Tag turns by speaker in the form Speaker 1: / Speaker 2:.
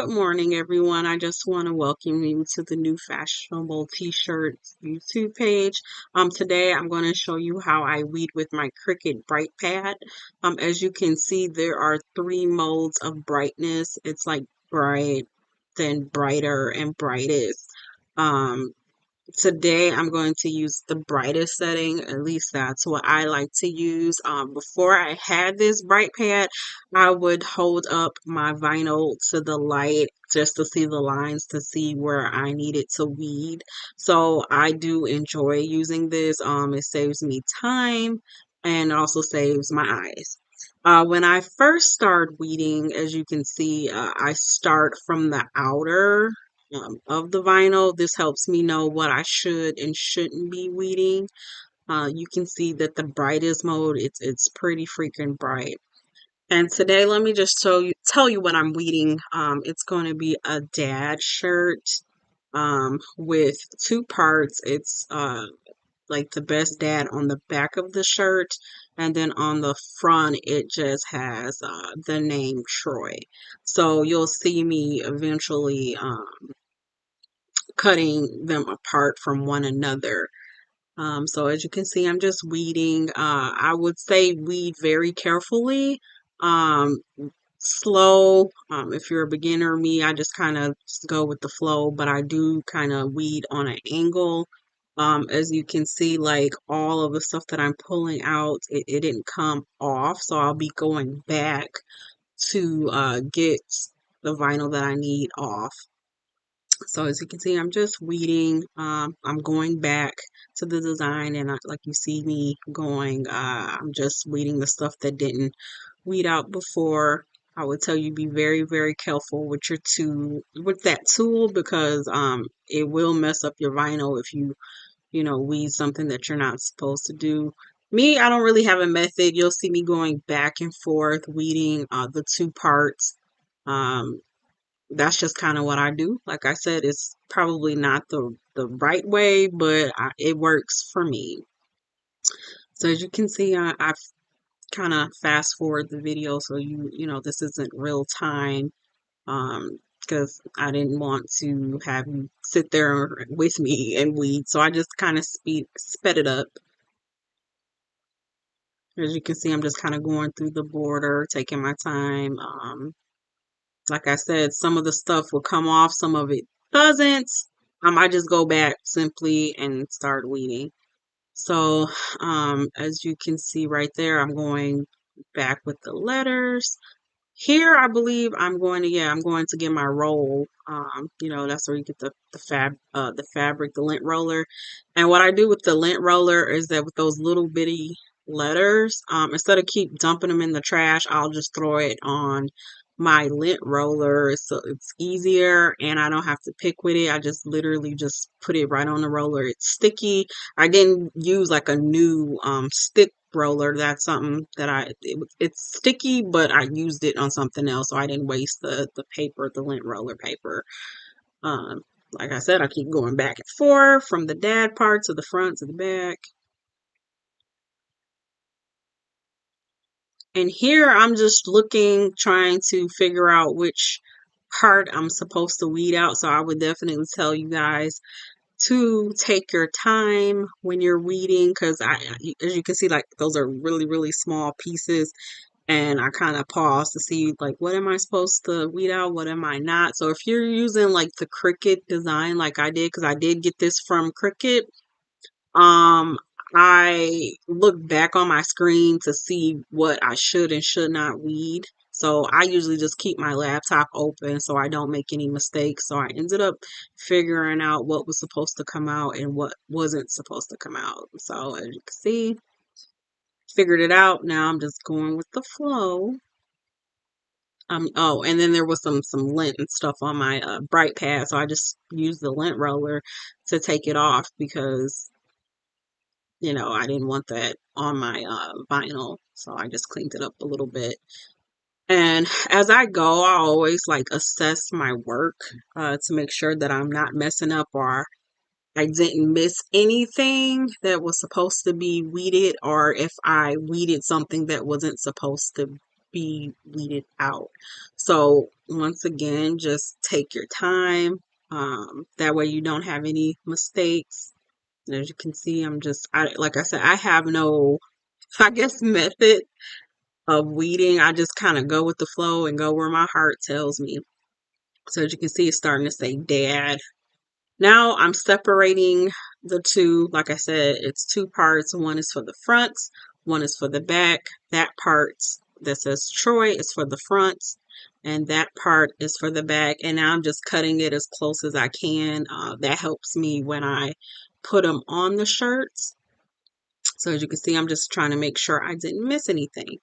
Speaker 1: Good morning, everyone. I just want to welcome you to the new fashionable t-shirts YouTube page. Today I'm going to show you how I weed with my Cricut Bright Pad. As you can see, there are three modes of brightness. It's like bright, then brighter, and brightest. Um, Today I'm going to use the brightest setting, at least that's what I like to use. Before I had this bright pad, I would hold up my vinyl to the light just to see the lines to see where I needed to weed. So I do enjoy using this. It saves me time and also saves my eyes. When I first start weeding, as you can see, I start from the outer of the vinyl. This helps me know what I should and shouldn't be weeding. You can see that the brightest mode, it's pretty freaking bright. And today, let me just tell you what I'm weeding. It's going to be a dad shirt with two parts. It's like the best dad on the back of the shirt, and then on the front it just has the name Troy. So you'll see me eventually cutting them apart from one another. So as you can see, I'm just weeding. I would say weed very carefully, um, slow. If you're a beginner, me, I just kind of just go with the flow, but I do kind of weed on an angle. As you can see, like all of the stuff that I'm pulling out, it didn't come off, so I'll be going back to get the vinyl that I need off. So as you can see, I'm just weeding. I'm going back to the design, and like you see me going, I'm just weeding the stuff that didn't weed out before. I would tell you be very, very careful with your tool, with that tool, because it will mess up your vinyl if you weed something that you're not supposed to do. Me, I don't really have a method. You'll see me going back and forth weeding the two parts. Um, that's just kind of what I do. Like I said, it's probably not the right way, but it works for me. So as you can see, I've kind of fast forward the video, so you know this isn't real time, because I didn't want to have you sit there with me and weed, so I just kind of sped it up. As you can see, I'm just kind of going through the border, taking my time. Like I said, some of the stuff will come off, some of it doesn't. I just go back simply and start weeding. So, as you can see right there, I'm going back with the letters. Here, I believe I'm going to get my roll. That's where you get the fabric, the lint roller. And what I do with the lint roller is that with those little bitty letters, instead of keep dumping them in the trash, I'll just throw it on my lint roller, so it's easier and I don't have to pick with it. I just literally just put it right on the roller. It's sticky. I didn't use like a new stick roller. That's something that it's sticky, but I used it on something else, so I didn't waste the paper, the lint roller paper. Um, like I said, I keep going back and forth from the dad part to the front to the back. And here I'm just looking, trying to figure out which part I'm supposed to weed out. So I would definitely tell you guys to take your time when you're weeding, because as you can see, like those are really, really small pieces. And I kind of pause to see, like, what am I supposed to weed out? What am I not? So if you're using like the Cricut design, like I did, because I did get this from Cricut, um, I look back on my screen to see what I should and should not weed. So I usually just keep my laptop open so I don't make any mistakes. So I ended up figuring out what was supposed to come out and what wasn't supposed to come out. So as you can see, figured it out. Now I'm just going with the flow. Oh, and then there was some lint and stuff on my bright pad, so I just used the lint roller to take it off because I didn't want that on my vinyl, so I just cleaned it up a little bit. And as I go, I always like assess my work to make sure that I'm not messing up or I didn't miss anything that was supposed to be weeded, or if I weeded something that wasn't supposed to be weeded out. So once again, just take your time. That way you don't have any mistakes. And as you can see, like I said, I have no, I guess, method of weeding. I just kind of go with the flow and go where my heart tells me. So as you can see, it's starting to say dad. Now I'm separating the two. Like I said, it's two parts. One is for the front, one is for the back. That part that says Troy is for the front, and that part is for the back. And now I'm just cutting it as close as I can. That helps me when I put them on the shirts. So as you can see, I'm just trying to make sure I didn't miss anything.